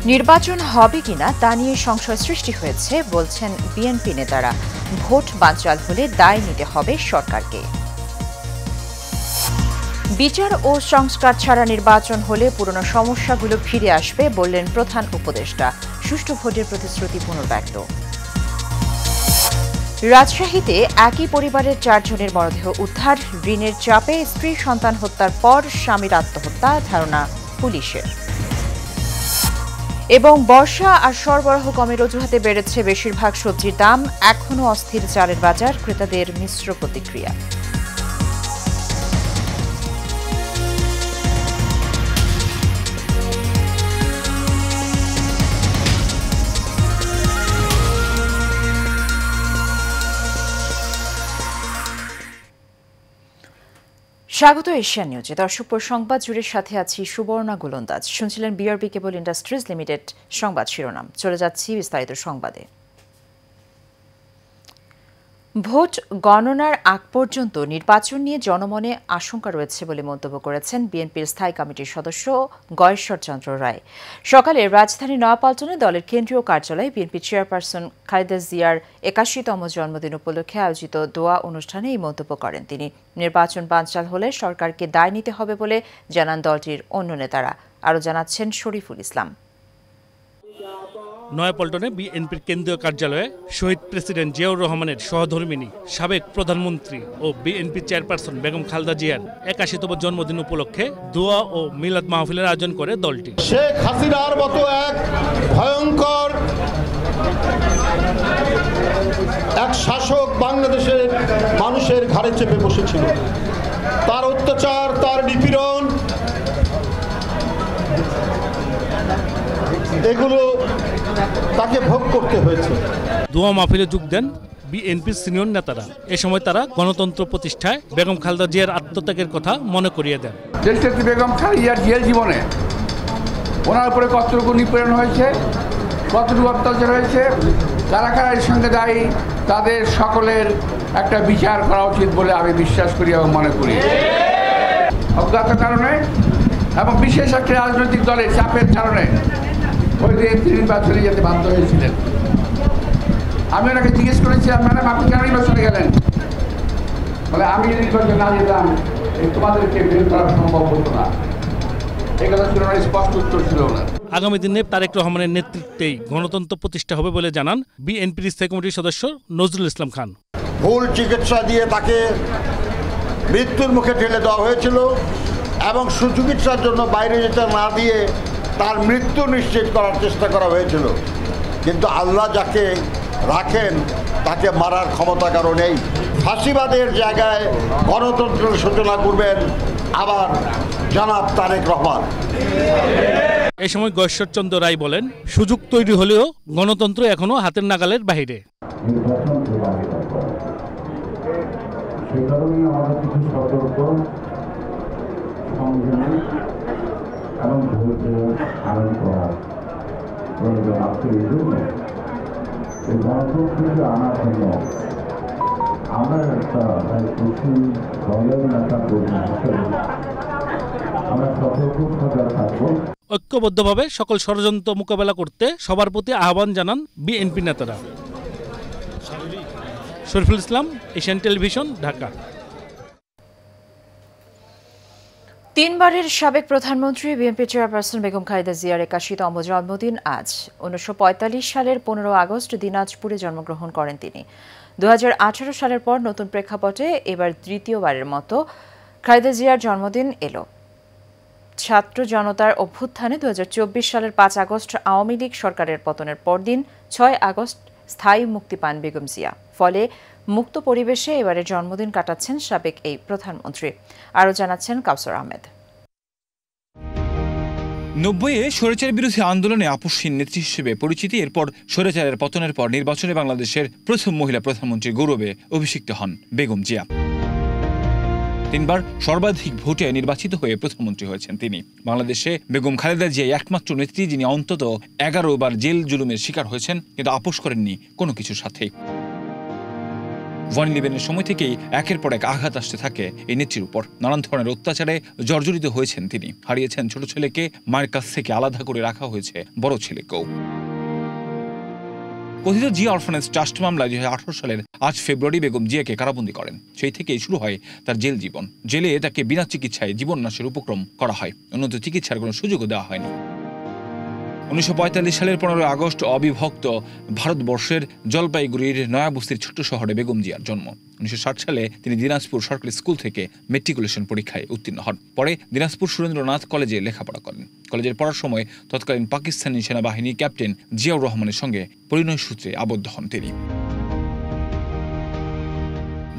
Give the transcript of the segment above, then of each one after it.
নির্বাচন হবে কিনা তা নিয়ে সংশয় সৃষ্টি হয়েছে বলছেন বিএনপি নেতারা। ভোট বানচাল হলে দায় নিতে হবে সরকারকে। বিচার ও সংস্কার ছাড়া নির্বাচন হলে পুরনো সমস্যাগুলো ফিরে আসবে বললেন প্রধান উপদেষ্টা। সুষ্ঠু ভোটের প্রতিশ্রুতি পুনর্ব্যক্ত। রাজশাহীতে একই পরিবারের 4 জনের মরদেহ উদ্ধার। ঋণের চাপে স্ত্রী সন্তান হত্যার পর স্বামীর আত্মহত্যা ধারণা পুলিশের। এবং বর্ষা আর সরবরাহ কমের অজুহাতে বেড়েছে বেশিরভাগ সবজির দাম। এখনও অস্থির চালের বাজার, ক্রেতাদের মিশ্র প্রতিক্রিয়া। স্বাগত এশিয়া নিউজে। দর্শক, সংবাদ জুড়ে সাথে আছি সুবর্ণা গোলন্দাজ। শুনছিলেন বিআরবি কেবল ইন্ডাস্ট্রিজ লিমিটেড সংবাদ শিরোনাম। চলে যাচ্ছি বিস্তারিত সংবাদে। ভোট গণনার আগ পর্যন্ত নির্বাচন নিয়ে জনমনে আশঙ্কা রয়েছে বলে মন্তব্য করেছেন বিএনপির স্থায়ী কমিটির সদস্য গয়েশ্বর চন্দ্র রায়। সকালে রাজধানীর নয়াপল্টনে দলের কেন্দ্রীয় কার্যালয়ে বিএনপি চেয়ারপারসন খালেদা জিয়ার ৮১তম জন্মদিন উপলক্ষে আয়োজিত দোয়া অনুষ্ঠানে এই মন্তব্য করেন তিনি। নির্বাচন বানচাল হলে সরকারকে দায় নিতে হবে বলে জানান দলটির অন্য নেতারা। আরও জানাচ্ছেন শরীফুল ইসলাম। নয়াপল্টনে বিএনপির কেন্দ্রীয় কার্যালয়ে শহীদ প্রেসিডেন্ট জিয়াউর রহমানের সহধর্মিণী সাবেক প্রধানমন্ত্রী ও বিএনপি চেয়ারপারসন বেগম খালেদা জিয়ার ৮১তম জন্মদিন উপলক্ষে দোয়া ও মিলাদ মাহফিলের আয়োজন করে দলটি। শেখ হাসিনার মতো এক ভয়ঙ্কর এক শাসক বাংলাদেশের মানুষের ঘাড়ে চেপে বসেছিল। তার অত্যাচার, তার নিপীড়ন, এগুলো তাকে ভোগ করতে হয়েছে। দোয়া মাহফিলে যোগ দেন বিএনপির সিনিয়র নেতারা। এ সময় তারা গণতন্ত্র প্রতিষ্ঠায় বেগম খালেদা জিয়ার আত্মত্যাগের কথা মনে করিয়ে দেন। দেশনেত্রী বেগম খালেদা জিয়ার জীবনে ওনার উপরে কতটুকু নিপীড়ন হয়েছে, কতটুকু অত্যাচার হয়েছে, কারা কারা এর সঙ্গে দায়ী, তাদের সকলের একটা বিচার করা উচিত বলে আমি বিশ্বাস করি এবং মনে করি। অজ্ঞাত কারণে এবং বিশেষ একটা রাজনৈতিক দলের চাপের কারণে ওই দিন নির্বাচনে যেতে বাধ্য হয়েছিলেন। আমি ওনাকে জিজ্ঞেস করেছিলাম, ম্যাডাম আপনি কেন নির্বাচনে গেলেন? বলে আমি নির্বাচনে না যেতাম তোমাদেরকে বের করা সম্ভব হতো না। এই কথা ছিল না, স্পষ্ট উত্তর ছিল না। আগামী দিনে তারেক রহমানের নেতৃত্বেই গণতন্ত্র প্রতিষ্ঠা হবে বলে জানান বিএনপির স্থায়ী কমিটির সদস্য নজরুল ইসলাম খান। ভুল চিকিৎসা দিয়ে তাকে মৃত্যুর মুখে ঠেলে দেওয়া হয়েছিল এবং সুচিকিৎসার জন্য বাইরে যেতে না দিয়ে তার মৃত্যু নিশ্চিত করার চেষ্টা করা হয়েছিল। কিন্তু আল্লাহ যাকে রাখেন তাকে মারার ক্ষমতা কারো নেই। ফাঁসিবাদের জায়গায় গণতন্ত্রের সূচনা করবেন আবার জনাব তারেক রহমান। এই সময় গয়েশ্বর চন্দ্র রায় বলেন, সুযোগ তৈরি হলেও গণতন্ত্র এখনো হাতের নাগালের বাইরে। সে কারণেই আমাদের কিছু সতর্ক, সংযমী এবং ধৈর্য ধারণ করা প্রয়োজন আছে। এই জন্য এই গণতন্ত্রকে আনার জন্য আমরা একটা কৃষি দলের নেতা কর্মী হিসেবে আমরা সতর্ক সজাগ থাকবো। ঐক্যবদ্ধভাবে সকল ষড়যন্ত্র মোকাবেলা করতে সবার প্রতি আহ্বান জানান বিএনপি নেতারা। Shariful Islam, Asian television, Dhaka. 3 বারের সাবেক প্রধানমন্ত্রী বিএনপি চেয়ারপারসন বেগম খালেদা জিয়ার 81তম জন্মদিন আজ। 1945 সালের 15 আগস্ট দিনাজপুরে জন্মগ্রহণ করেন তিনি। 2018 সালের পর নতুন প্রেক্ষাপটে এবার তৃতীয়বারের মতো খালেদা জিয়ার জন্মদিন এলো। ছাত্র জনতার অভ্যুত্থানে 2024 সালের 5 আগস্ট আওয়ামী লীগ সরকারের পতনের পরদিন 6 আগস্ট স্থায়ী মুক্তি পান বেগম জিয়া। ফলে মুক্ত পরিবেশে এবারে জন্মদিন কাটাচ্ছেন সাবেক এই প্রধানমন্ত্রী। আরও জানাচ্ছেন কাউসার আহমেদ। 90-এ স্বৈরাচার বিরোধী আন্দোলনে আপসহীন নেত্রী হিসেবে পরিচিতি। এরপর স্বৈরাচারের পতনের পর নির্বাচনে বাংলাদেশের প্রথম মহিলা প্রধানমন্ত্রীর গৌরবে অভিষিক্ত হন বেগম জিয়া। 3 বার সর্বাধিক ভোটে নির্বাচিত হয়ে প্রধানমন্ত্রী হয়েছেন তিনি। বাংলাদেশে বেগম খালেদা জিয়া একমাত্র নেত্রী যিনি অন্তত 11 বার জেল জুলুমের শিকার হয়েছেন, কিন্তু আপোষ করেননি কোনো কিছুর সাথে। 1/11-এর সময় থেকেই একের পর এক আঘাত আসতে থাকে এই নেত্রীর উপর। নানান ধরনের অত্যাচারে জর্জরিত হয়েছেন তিনি। হারিয়েছেন ছোট ছেলেকে, মায়ের কাছ থেকে আলাদা করে রাখা হয়েছে বড় ছেলেকেও। কথিত জিয়া অরফানেজ ট্রাস্ট মামলায় 2018 সালের 8 ফেব্রুয়ারি বেগম জিয়াকে কারাবন্দী করেন। সেই থেকেই শুরু হয় তার জেল জীবন। জেলে তাকে বিনা চিকিৎসায় জীবন নাশের উপক্রম করা হয়। উন্নত চিকিৎসার কোনো সুযোগও দেওয়া হয়নি। 1945 সালের 15 আগস্ট অবিভক্ত ভারতবর্ষের জলপাইগুড়ির নয়াবস্তির ছোট্ট শহরে বেগম জিয়ার জন্ম। 1960 সালে তিনি দিনাজপুর সরকারি স্কুল থেকে মেট্রিকুলেশন পরীক্ষায় উত্তীর্ণ হন। পরে দিনাজপুর সুরেন্দ্রনাথ কলেজে লেখাপড়া করেন। কলেজের পড়ার সময় তৎকালীন পাকিস্তানি সেনাবাহিনী ক্যাপ্টেন জিয়াউর রহমানের সঙ্গে পরিণয় সূত্রে আবদ্ধ হন তিনি।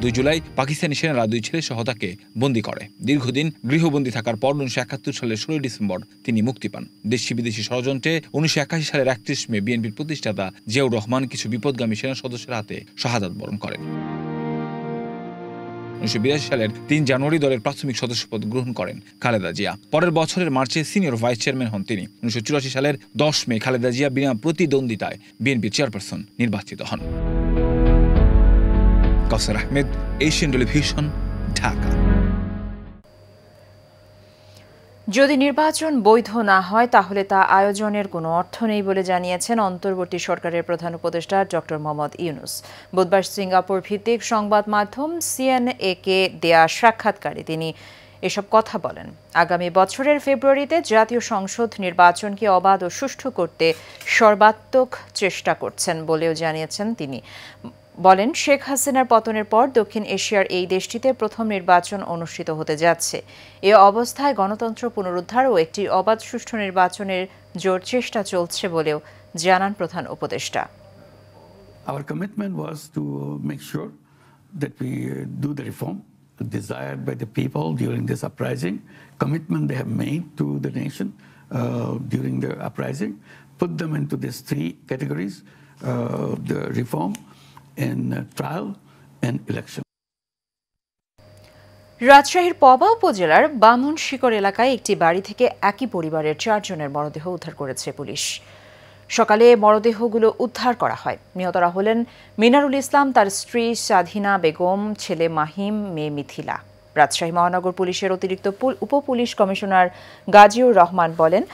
2 জুলাই পাকিস্তানি সেনারা 2 ছেলে সহ তাকে বন্দী করে। দীর্ঘদিন গৃহবন্দী থাকার পর 1971 সালের 16 ডিসেম্বর তিনি মুক্তি পান। দেশি বিদেশি ষড়যন্ত্রে 1981 সালের 31 মে বিএনপির প্রতিষ্ঠাতা জিয়াউর রহমান কিছু বিপদগামী সেনা সদস্যের হাতে শাহাদাত বরণ করেন। 1982 সালের 3 জানুয়ারি দলের প্রাথমিক সদস্যপদ গ্রহণ করেন খালেদা জিয়া। পরের বছরের মার্চে সিনিয়র ভাইস চেয়ারম্যান হন তিনি। 1984 সালের 10 মে খালেদা জিয়া বিনা প্রতিদ্বন্দ্বিতায় বিএনপির চেয়ারপারসন নির্বাচিত হন। কাউসার আহমেদ, এশিয়ান টেলিভিশন, ঢাকা। যদি নির্বাচন বৈধ না হয় তাহলে তা আয়োজনের কোনো অর্থ নেই বলে জানিয়েছেন অন্তর্বর্তী সরকারের প্রধান উপদেষ্টা ডক্টর মোহাম্মদ ইউনূস। বুধবার সিঙ্গাপুর ভিত্তিক সংবাদ মাধ্যম সিএনএ-কে দেয়া সাক্ষাৎকারে তিনি এসব কথা বলেন। আগামী বছরের ফেব্রুয়ারিতে জাতীয় সংসদ নির্বাচনকে অবাধ ও সুষ্ঠু করতে সর্বাত্মক চেষ্টা করছেন বলেও জানিয়েছেন তিনি। বলেন, শেখ হাসিনার পতনের পর দক্ষিণ এশিয়ার এই দেশটিতে প্রথম নির্বাচন অনুষ্ঠিত হতে যাচ্ছে। এ অবস্থায় গণতন্ত্র পুনরুদ্ধার ও একটি অবাধ সুষ্ঠু নির্বাচনের জোর চেষ্টা চলছে বলেও জানান প্রধান উপদেষ্টা। Our commitment was to make sure that we do the reform desired by the people during this uprising, commitment they have made to the nation during the uprising, put them into these 3 categories, the reform, in trial and election. রাজশাহীর পবা উপজেলার বামনশিকর এলাকায় একটি বাড়ি থেকে একই পরিবারের 4 জনের মরদেহ উদ্ধার করেছে পুলিশ। সকালে মরদেহগুলো উদ্ধার করা হয়। নিহতরা হলেন মিনারুল ইসলাম, তার স্ত্রী স্বাধীনা বেগম, ছেলে মাহিম, মেয়ে মিথিলা। রাজশাহী মহানগর পুলিশের অতিরিক্ত উপপুলিশ কমিশনার গাজীউর রহমান বলেন,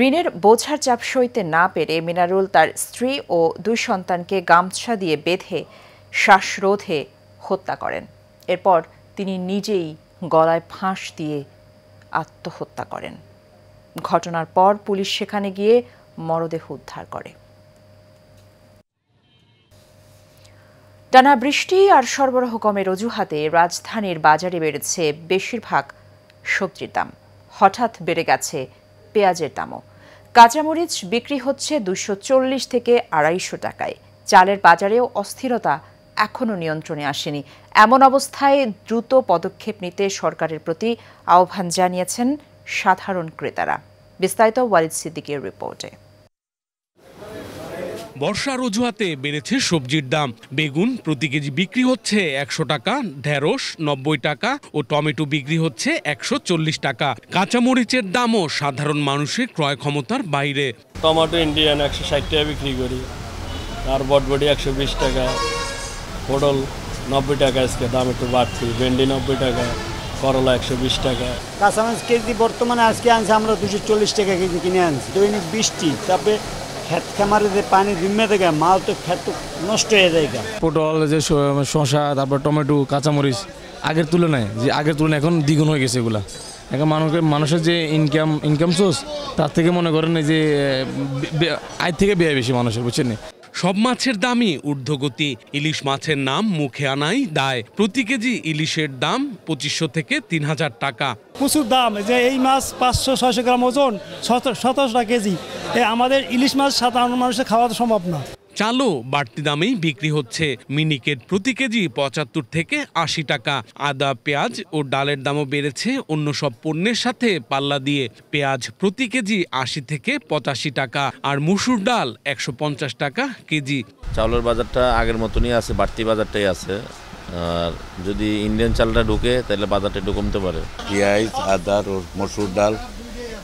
ঋণের বোঝার চাপ সইতে না পেরে মিনারুল তার স্ত্রী ও 2 সন্তানকে গামছা দিয়ে বেঁধে শ্বাসরোধে হত্যা করেন। এরপর তিনি নিজেই গলায় ফাঁস দিয়ে আত্মহত্যা করেন। ঘটনার পর পুলিশ সেখানে গিয়ে মরদেহ উদ্ধার করে। টানা বৃষ্টি আর সরবরাহ কমের অজুহাতে রাজধানীর বাজারে বেড়েছে বেশিরভাগ সবজির দাম। হঠাৎ বেড়ে গেছে পেঁয়াজের দামও। কাঁচামরিচ বিক্রি হচ্ছে 240 থেকে 250 টাকায়। চালের বাজারেও অস্থিরতা এখনও নিয়ন্ত্রণে আসেনি। এমন অবস্থায় দ্রুত পদক্ষেপ নিতে সরকারের প্রতি আহ্বান জানিয়েছেন সাধারণ ক্রেতারা। বিস্তারিত ওয়ালিদ সিদ্দিকের রিপোর্টে। বর্ষার অজুহাতে বেড়েছে সবজির দাম। বেগুন প্রতি কেজি বিক্রি হচ্ছে 100 টাকা, ঢেঁড়স 90 টাকা ও টমেটো বিক্রি হচ্ছে 140 টাকা। কাঁচামরিচের দামও সাধারণ মানুষের ক্রয় ক্ষমতার বাইরে। টমেটো ইন্ডিয়ান 160 টাকা বিক্রি করি, আর বটবটি 120 টাকা, পটল 90 টাকা, আজকে দাম একটু বাড়তি, ভেন্ডি 90 টাকা, করলা 120 টাকা। কাঁচামরিচ কেজি বর্তমানে আজকে আনছি আমরা 240 টাকা কেজি কিনে আনছি। দৈনিক বৃষ্টি, তারপরে খেত খামারে যে পানি জমে থাকে, মাল তো খেত নষ্ট হয়ে যায়। পটল, যে শসা, তারপর টমেটো, কাঁচামরিচ আগের তুলনায় এখন দ্বিগুণ হয়ে গেছে এগুলা। এখন মানুষের যে ইনকাম সোর্স তার থেকে মনে করেন যে আয় থেকে ব্যয় বেশি মানুষের, বুঝছেন। সব মাছের দামই ঊর্ধ্বগতি। ইলিশ মাছের নাম মুখে আনাই দায়। প্রতি কেজি ইলিশের দাম 2500 থেকে 3000 টাকা। প্রচুর দাম, যে এই মাছ 500-600 গ্রাম ওজন, 17 টাকা কেজি। আমাদের ইলিশ মাছ সাধারণ মানুষের খাওয়া সম্ভব না। চালও বাড়তি দামেই বিক্রি হচ্ছে। মিনিকেট প্রতি কেজি 75 থেকে 80 টাকা। আদা, পেঁয়াজ ও ডালের দামও বেড়েছে অন্য সব পণ্যের সাথে পাল্লা দিয়ে। পেঁয়াজ প্রতি কেজি 80 থেকে 85 টাকা, আর মসুর ডাল 150 টাকা কেজি। চাউলের বাজারটা আগের মতনই আছে, বাড়তি বাজারটাই আছে। আর যদি ইন্ডিয়ান চালটা ঢুকে তাহলে বাজারটা একটু কমতে পারে। পেঁয়াজ, আদা ও মসুর ডাল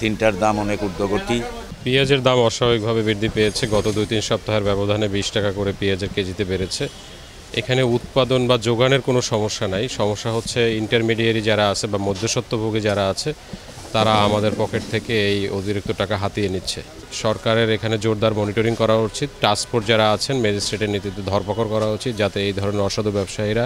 3টার দাম অনেক ঊর্ধ্বগতি। পেঁয়াজের দাম অস্বাভাবিকভাবে বৃদ্ধি পেয়েছে। গত 2-3 সপ্তাহের ব্যবধানে 20 টাকা করে পেঁয়াজের কেজিতে বেড়েছে। এখানে উৎপাদন বা যোগানের কোনো সমস্যা নাই, সমস্যা হচ্ছে ইন্টারমিডিয়েরি যারা আছে বা মধ্যস্বত্বভোগী যারা আছে তারা আমাদের পকেট থেকে এই অতিরিক্ত টাকা হাতিয়ে নিচ্ছে। সরকারের এখানে জোরদার মনিটরিং করা উচিত, টাস্কফোর্স যারা আছেন ম্যাজিস্ট্রেটের নীতিতে ধরপাকড় করা উচিত, যাতে এই ধরনের অসাধু ব্যবসায়ীরা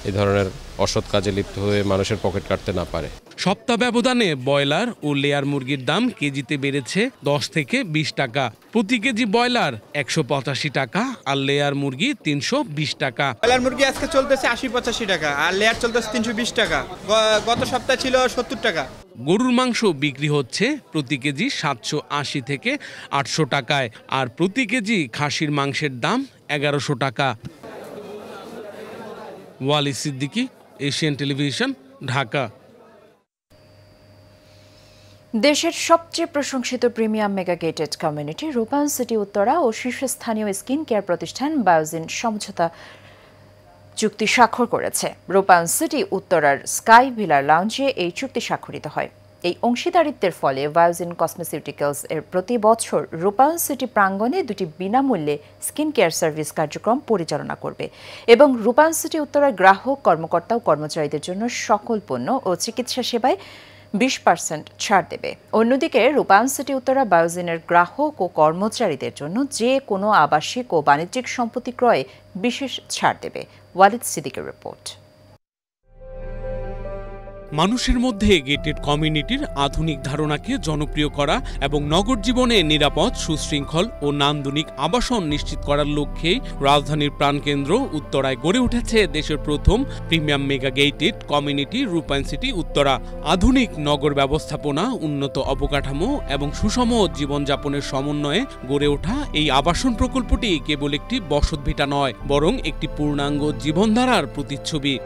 এই ধরনের অসৎ কাজে লিপ্ত হয়ে মানুষের পকেট কাটতে না পারে। সপ্তাহ ব্যবধানে ব্রয়লার ও লেয়ার মুরগির দাম কেজিতে বেড়েছে 10 থেকে 20 টাকা। প্রতি কেজি ব্রয়লার 185 টাকা আর লেয়ার মুরগি 320 টাকা। ব্রয়লার মুরগি আজকে চলতেছে 80-85 টাকা আর লেয়ার চলতেছে 320 টাকা। গত সপ্তাহে ছিল 70 টাকা। গরুর মাংস বিক্রি হচ্ছে প্রতি কেজি 780 থেকে 800 টাকায় আর প্রতি কেজি খাসির মাংসের দাম 1100 টাকা। ওয়ালি সিদ্দিকী, এশিয়ান টেলিভিশন, ঢাকা। দেশের সবচেয়ে প্রশংসিত প্রিমিয়াম মেগা গেটেড কমিউনিটি রূপায়ণ সিটি উত্তরা ও শীর্ষস্থানীয় স্কিন কেয়ার প্রতিষ্ঠান বায়োজিন সমঝোতা চুক্তি স্বাক্ষর করেছে। রূপায়ণ সিটি উত্তরার স্কাই ভিলার লাউঞ্জে এই চুক্তি স্বাক্ষরিত হয়। এই অংশীদারিত্বের ফলে বায়োজিন কসমেসিউটিক্যালস এর প্রতি বছর রূপায়ণ সিটি প্রাঙ্গণে 2টি বিনামূল্যে স্কিন কেয়ার সার্ভিস কার্যক্রম পরিচালনা করবে এবং রূপায়ণ সিটি উত্তরার গ্রাহক, কর্মকর্তা ও কর্মচারীদের জন্য সকল পণ্য ও চিকিৎসা সেবায় 20% ছাড় দেবে। অন্যদিকে রূপায়ণ সিটি উত্তরা বায়োজিনের গ্রাহক ও কর্মচারীদের জন্য যে কোনো আবাসিক ও বাণিজ্যিক সম্পত্তি ক্রয়ে বিশেষ ছাড় দেবে। ওয়ালিদ সিদ্দিকের রিপোর্ট। মানুষের মধ্যে গেটেড কমিউনিটির আধুনিক ধারণাকে জনপ্রিয় করা এবং নগর জীবনে নিরাপদ, সুশৃঙ্খল ও নান্দনিক আবাসন নিশ্চিত করার লক্ষ্যেই রাজধানীর প্রাণকেন্দ্র উত্তরায় গড়ে উঠেছে দেশের প্রথম প্রিমিয়াম মেগা গেটেড কমিউনিটি রূপায়ণ সিটি উত্তরা। আধুনিক নগর ব্যবস্থাপনা, উন্নত অবকাঠামো এবং সুষম জীবনযাপনের সমন্বয়ে গড়ে ওঠা এই আবাসন প্রকল্পটি কেবল একটি বসতভিটা নয়, বরং একটি পূর্ণাঙ্গ জীবনধারার প্রতিচ্ছবি।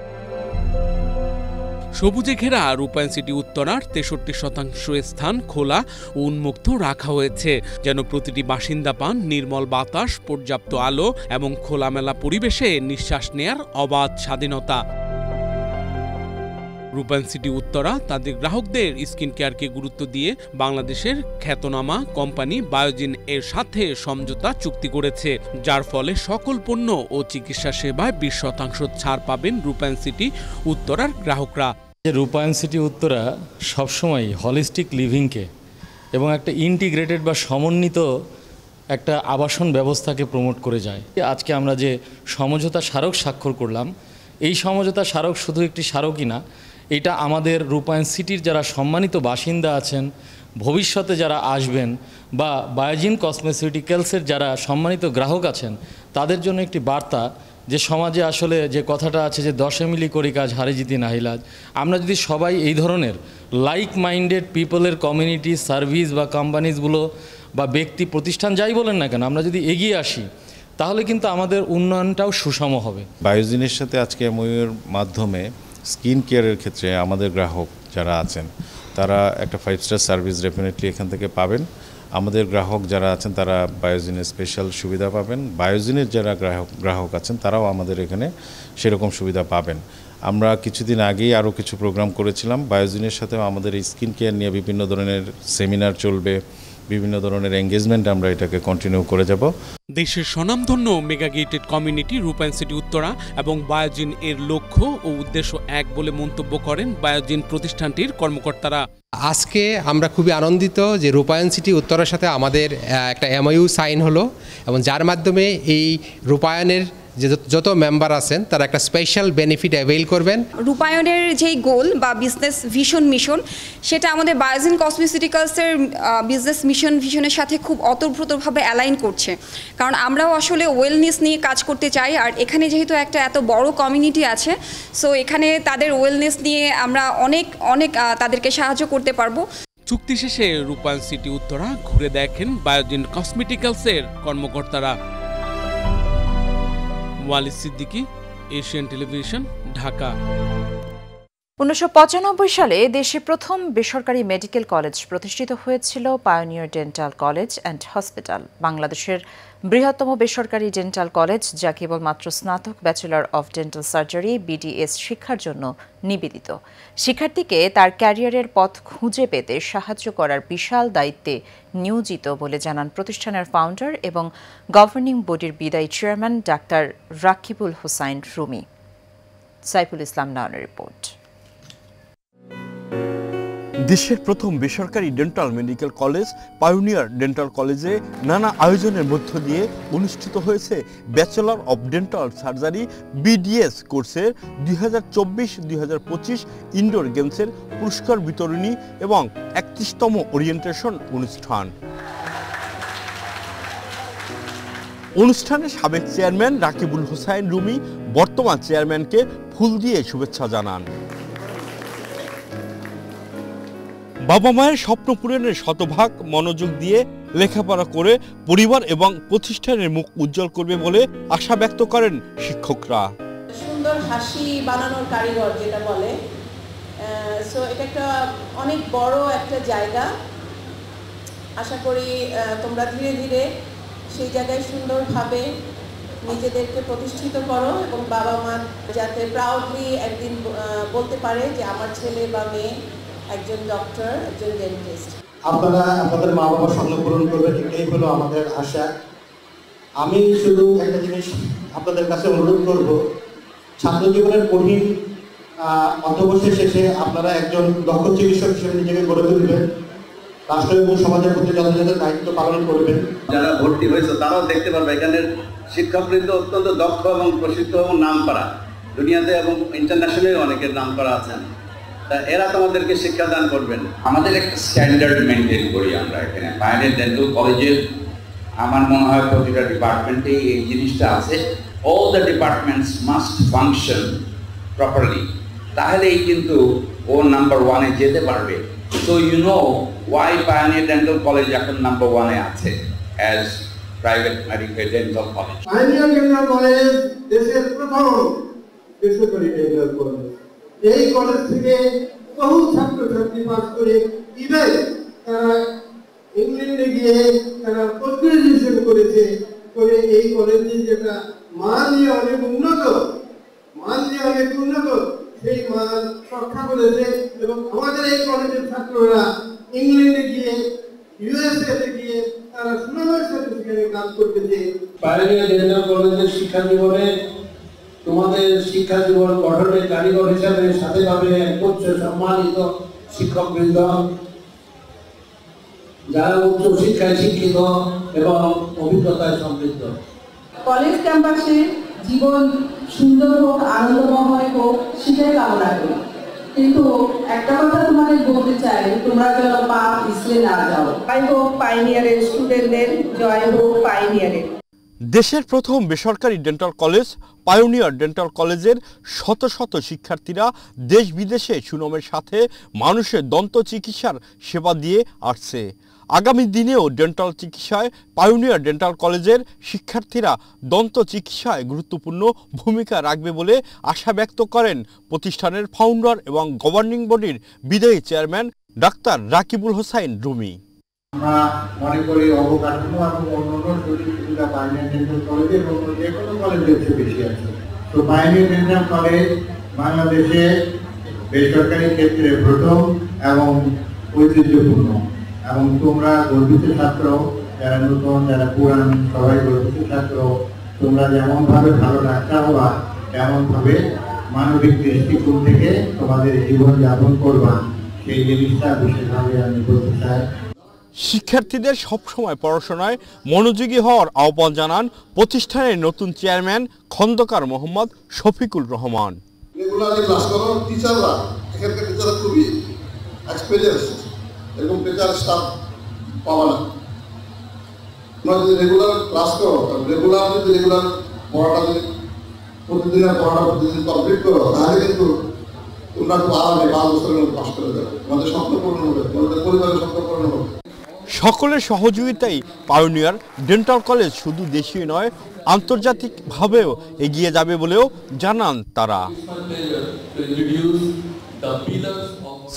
সবুজে ঘেরা রূপায়ণ সিটি উত্তরার 63% স্থান খোলা ও উন্মুক্ত রাখা হয়েছে, যেন প্রতিটি বাসিন্দা পান নির্মল বাতাস, পর্যাপ্ত আলো এবং খোলামেলা পরিবেশে নিঃশ্বাস নেয়ার অবাধ স্বাধীনতা। রূপায়ণ সিটি উত্তরা তাদের গ্রাহকদের স্কিন কেয়ারকে গুরুত্ব দিয়ে বাংলাদেশের খ্যাতনামা কোম্পানি বায়োজিন এর সাথে সমঝোতা চুক্তি করেছে, যার ফলে সকল পণ্য ও চিকিৎসা সেবায় 20% ছাড় পাবেন রূপায়ণ সিটি উত্তরার গ্রাহকরা। রূপায়ণ সিটি উত্তরা সবসময় হলিস্টিক লিভিংকে এবং একটা ইন্টিগ্রেটেড বা সমন্বিত একটা আবাসন ব্যবস্থাকে প্রমোট করে যায়। আজকে আমরা যে সমঝোতা স্মারক স্বাক্ষর করলাম, এই সমঝোতা স্মারক শুধু একটি স্মারকই না, এটা আমাদের রূপায়ণ সিটির যারা সম্মানিত বাসিন্দা আছেন, ভবিষ্যতে যারা আসবেন, বা বায়োজিন কসমেসিউটিক্যালসের যারা সম্মানিত গ্রাহক আছেন, তাদের জন্য একটি বার্তা যে সমাজে আসলে যে কথাটা আছে যে 10 মিলি করি কাজ হারে জিতি নাহিলাজ, আমরা যদি সবাই এই ধরনের লাইক মাইন্ডেড পিপলের কমিউনিটি, সার্ভিস বা কোম্পানিজগুলো বা ব্যক্তি প্রতিষ্ঠান যাই বলেন না কেন, আমরা যদি এগিয়ে আসি তাহলে কিন্তু আমাদের উন্নয়নটাও সুষম হবে। বায়োজিনের সাথে আজকে এমওইউর মাধ্যমে স্কিন কেয়ারের ক্ষেত্রে আমাদের গ্রাহক যারা আছেন তারা একটা 5 স্টার সার্ভিস ডেফিনেটলি এখান থেকে পাবেন। আমাদের গ্রাহক যারা আছেন তারা বায়োজিনের স্পেশাল সুবিধা পাবেন। বায়োজিনের যারা গ্রাহক আছেন তারাও আমাদের এখানে সেরকম সুবিধা পাবেন। আমরা কিছুদিন আগেই আরও কিছু প্রোগ্রাম করেছিলাম বায়োজিনের সাথেও আমাদের এই স্কিন কেয়ার নিয়ে বিভিন্ন ধরনের সেমিনার চলবে, বিভিন্ন ধরনের এঙ্গেজমেন্ট আমরা এটাকে কন্টিনিউ করে যাব। দেশের স্বনামধন্য মেগা গেটেড কমিউনিটি রূপায়ণ সিটি উত্তরা এবং বায়োজিন এর লক্ষ্য ও উদ্দেশ্য এক বলে মন্তব্য করেন বায়োজিন প্রতিষ্ঠানটির কর্মকর্তারা। আজকে আমরা খুবই আনন্দিত যে রূপায়ণ সিটি উত্তরার সাথে আমাদের একটা এমওইউ সাইন হলো এবং যার মাধ্যমে এই রূপায়ণের যে যত মেম্বার আছেন তারা একটা স্পেশাল বেনিফিট অ্যাভেইল করবেন। রূপায়ণের যেই গোল বা বিজনেস মিশন সেটা আমাদের বায়োজিন কসমেসিউটিক্যালসের বিজনেস ভিশনের সাথে খুব অতপ্রতভাবে অ্যালাইন করছে, কারণ আমরাও আসলে ওয়েলনেস নিয়ে কাজ করতে চাই। আর এখানে যেহেতু একটা এত বড় কমিউনিটি আছে, সো এখানে তাদের ওয়েলনেস নিয়ে আমরা অনেক তাদেরকে সাহায্য করতে পারবো। চুক্তি শেষে রূপায়ণ সিটি উত্তরা ঘুরে দেখেন বায়োজিন কসমেটিক্যালসের কর্মকর্তারা। ওয়ালি সিদ্দিকী, এশিয়ান টেলিভিশন, ঢাকা। 1995 সালে দেশে প্রথম বেসরকারি মেডিকেল কলেজ প্রতিষ্ঠিত হয়েছিল pioneer Dental college and hospital. বাংলাদেশের বৃহত্তম বেসরকারি ডেন্টাল কলেজ, যা কেবলমাত্র স্নাতক bachelor of dental surgery BDS শিক্ষার জন্য নিবেদিত। শিক্ষার্থীকে তার ক্যারিয়ারের পথ খুঁজে পেতে সাহায্য করার বিশাল দায়িত্বে নিয়োজিত বলে জানান প্রতিষ্ঠানের ফাউন্ডার এবং গভর্নিং বডির বিদায়ী চেয়ারম্যান ডাক্তার রাকিবুল হোসাইন রুমি। সাইফুল ইসলাম নয়নের রিপোর্ট। দেশের প্রথম বেসরকারি dental medical college Pioneer dental কলেজে নানা আয়োজনের মধ্য দিয়ে অনুষ্ঠিত হয়েছে bachelor of dental surgery BDS কোর্সের 2024-2025 ইনডোর গেমসের পুরস্কার বিতরণী এবং 31তম ওরিয়েন্টেশন অনুষ্ঠান। অনুষ্ঠানে সাবেক চেয়ারম্যান রাকিবুল হোসাইন রুমি বর্তমান চেয়ারম্যানকে ফুল দিয়ে শুভেচ্ছা জানান। বাবা মায়ের স্বপ্ন পূরণের শতভাগ মনোযোগ দিয়ে লেখাপড়া করে পরিবার এবং প্রতিষ্ঠানের মুখ উজ্জ্বল করবে বলে আশা ব্যক্ত করেন শিক্ষকরা। সুন্দর হাসি বানানোর কারিগর যেটা বলে, সো এটা একটা অনেক বড় একটা জায়গা। আশা করি তোমরা ধীরে ধীরে সেই জায়গায় সুন্দরভাবে নিজেদেরকে প্রতিষ্ঠিত করো এবং বাবা মা যাতে প্রাউডলি একদিন বলতে পারে যে আমার ছেলে বা মেয়ে একজন ডক্টর, একজন ডেন্টিস্ট। আপনারা আপনাদের মা বাবার স্বপ্ন পূরণ করবেন, এটাই হলো আমাদের আশা। আমি শুধু একটা জিনিস আপনাদের কাছে অনুরোধ করব, ছাত্র জীবনের কঠিন অধ্যবসায় শেষে আপনারা একজন দক্ষ চিকিৎসক হিসেবে নিজেকে গড়ে তুলবেন, রাষ্ট্র এবং সমাজের প্রতি যথাযথ দায়িত্ব পালন করবেন। যারা ভর্তি হয়েছে তারাও দেখতে পারবে এখানের শিক্ষকবৃন্দ অত্যন্ত দক্ষ এবং প্রসিদ্ধ এবং নাম করা, দুনিয়াতে এবং ইন্টারন্যাশনালি অনেকের নাম করা আছেন। এরা তোমাদেরকে শিক্ষাদান করবেন। আমাদের একটা স্ট্যান্ডার্ড মেনটেন করি আমরা এখানে পায়োনিয়ার ডেন্টাল কলেজের। আমার মনে হয় প্রতিটা ডিপার্টমেন্টে এই জিনিসটা আছে। All the departments must function properly, তাহলেই কিন্তু ও নাম্বার 1-এ যেতে পারবে। So you know why Pioneer Dental College এখন নাম্বার 1-এ আছে as private medical dental college. Pioneer Dental College দেশের প্রথম বেসরকারি ডেন্টাল কলেজ। এই কলেজ থেকে বহু ছাত্রছাত্রী পাস করে ইভেন তারা ইংল্যান্ডে গিয়ে তারা পোস্ট গ্রাজুয়েশন করেছে, করে এই কলেজের যেটা মান নিয়ে অনেক উন্নত, সেই মান রক্ষা করেছে। এবং আমাদের এই কলেজের ছাত্ররা ইংল্যান্ডে গিয়ে USA-তে গিয়ে তারা সুনামের সাথে সেখানে কাজ করতেছে। পায়োনিয়ার ডেন্টাল কলেজের শিক্ষা জীবনে তোমাদের শিক্ষা জীবন গঠনের কারিগর হিসাবে সাথে পাবে উচ্চ সম্মানিত শিক্ষকবৃন্দ, যারা উচ্চ শিক্ষায় শিক্ষিত এবং অভিজ্ঞতায় সমৃদ্ধ। কলেজ ক্যাম্পাসে জীবন সুন্দর হোক, আনন্দময় হোক, সেটাই কামনা করি। কিন্তু একটা কথা তোমাদের বলতে চাই, তোমরা যেন পা পিছলে না যাও। জয় হোক পায়োনিয়ারের স্টুডেন্টদের, জয় হোক পায়োনিয়ারের। দেশের প্রথম বেসরকারি ডেন্টাল কলেজ পায়োনিয়ার ডেন্টাল কলেজের শত শত শিক্ষার্থীরা দেশ বিদেশে সুনামের সাথে মানুষের দন্ত চিকিৎসার সেবা দিয়ে আসছে। আগামী দিনেও ডেন্টাল চিকিৎসায় পায়োনিয়ার ডেন্টাল কলেজের শিক্ষার্থীরা দন্ত চিকিৎসায় গুরুত্বপূর্ণ ভূমিকা রাখবে বলে আশা ব্যক্ত করেন প্রতিষ্ঠানের ফাউন্ডার এবং গভর্নিং বডির বিদায়ী চেয়ারম্যান ডাক্তার রাকিবুল হোসাইন রুমি। আমরা মনে করি অবকাঠামো এবং অন্যান্য সুযোগ সুবিধা পায়োনিয়ার ডেন্টাল কলেজে এবং যে কোনো কলেজের চেয়ে বেশি আছে। তো পায়োনিয়ার ডেন্টাল কলেজ বাংলাদেশে বেসরকারি ক্ষেত্রে প্রথম এবং ঐতিহ্যপূর্ণ, এবং তোমরা গর্বিত ছাত্র, যারা নতুন যারা পুরান সবাই গর্বিত ছাত্র। তোমরা যেমনভাবে ভালো ডাক্তার হবা, তেমনভাবে মানবিক দৃষ্টিকোণ থেকে তোমাদের জীবন যাপন করবা, সেই জিনিসটা বিশেষভাবে আমি বলতে চাই। শিক্ষার্থীদের সবসময় পড়াশোনায় মনোযোগী হওয়ার আহ্বান জানান প্রতিষ্ঠানের নতুন chairman Khandaker Mohammad Shafiqul Rahman. Regularly class করো, টিচাররা এখানকার টিচাররা খুবই এক্সপেরিয়েন্স, এরকম টিচার স্টাফ পাওয়া না। তোমরা যদি রেগুলার ক্লাস করো, রেগুলার পড়াটা যদি প্রতিদিনের পড়াটা প্রতিদিন কমপ্লিট করো, তাহলে কিন্তু তোমরা খুব আরামে 5 বছরের মধ্যে পাস করে যাবে। তোমাদের স্বপ্ন পূরণ হবে, তোমাদের পরিবারের স্বপ্ন পূরণ হবে। সকলের সহযোগিতায় পায়োনিয়ার ডেন্টাল কলেজ শুধু দেশীয় নয়, আন্তর্জাতিকভাবেও এগিয়ে যাবে বলেও জানান তারা।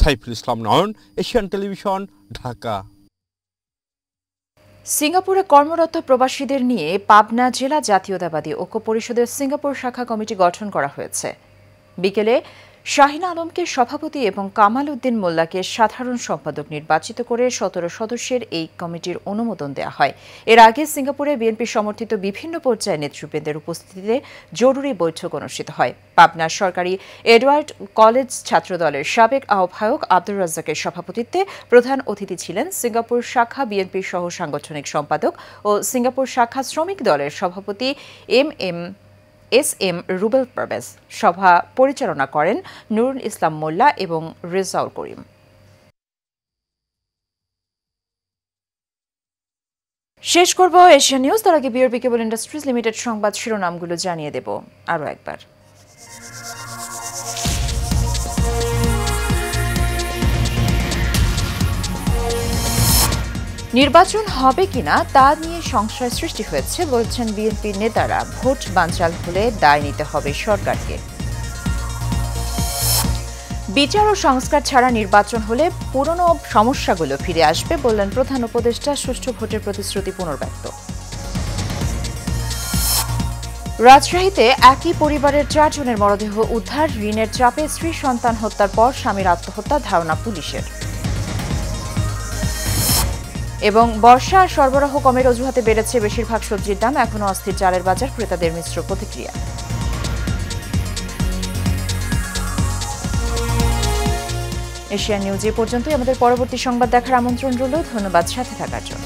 সাইফুল ইসলাম নয়ন, এশিয়ান টেলিভিশন, ঢাকা। সিঙ্গাপুরে কর্মরত প্রবাসীদের নিয়ে পাবনা জেলা জাতীয়তাবাদী ঐক্য পরিষদের সিঙ্গাপুর শাখা কমিটি গঠন করা হয়েছে। বিকেলে শাহিন আলমকে সভাপতি এবং কামাল উদ্দিন মোল্লাকে সাধারণ সম্পাদক নির্বাচিত করে 17 সদস্যের এই কমিটির অনুমোদন দেওয়া হয়। এর আগে সিঙ্গাপুরে বিএনপি সমর্থিত বিভিন্ন পর্যায়ের নেতৃবৃন্দের উপস্থিতিতে জরুরি বৈঠক অনুষ্ঠিত হয়। পাবনার সরকারি এডওয়ার্ড কলেজ ছাত্রদলের সাবেক আহ্বায়ক আব্দুর রাজ্জাকের সভাপতিত্বে প্রধান অতিথি ছিলেন সিঙ্গাপুর শাখা বিএনপির সহ সাংগঠনিক সম্পাদক ও সিঙ্গাপুর শাখা শ্রমিক দলের সভাপতি এস.এম. রুবেল পারভেজ। সভা পরিচালনা করেন নুরুল ইসলাম মোল্লা এবং রেজাউল করিম। শেষ করব এশিয়া নিউজ। তার আগে বিআরবি কেবল ইন্ডাস্ট্রিজ লিমিটেড সংবাদ শিরোনামগুলো জানিয়ে দেব আরও একবার। নির্বাচন হবে কিনা তা নিয়ে সংশয় সৃষ্টি হয়েছে বলছেন বিএনপির নেতারা। ভোট বানচাল হলে দায় নিতে হবে সরকারকে। বিচার ও সংস্কার ছাড়া নির্বাচন হলে পুরনো সমস্যাগুলো ফিরে আসবে বললেন প্রধান উপদেষ্টা। সুষ্ঠু ভোটের প্রতিশ্রুতি পুনর্ব্যক্ত। রাজশাহীতে একই পরিবারের 4 জনের মরদেহ উদ্ধার। ঋণের চাপে স্ত্রী সন্তান হত্যার পর স্বামীর আত্মহত্যা ধারণা পুলিশের। এবং বর্ষা সরবরাহ কমের অজুহাতে বেড়েছে বেশিরভাগ সবজির দাম। এখনও অস্থির চালের বাজার, ক্রেতাদের মিশ্র প্রতিক্রিয়া। এশিয়ান নিউজ এ পর্যন্তই। আমাদের পরবর্তী সংবাদ দেখার আমন্ত্রণ রইল। ধন্যবাদ সাথে থাকার জন্য।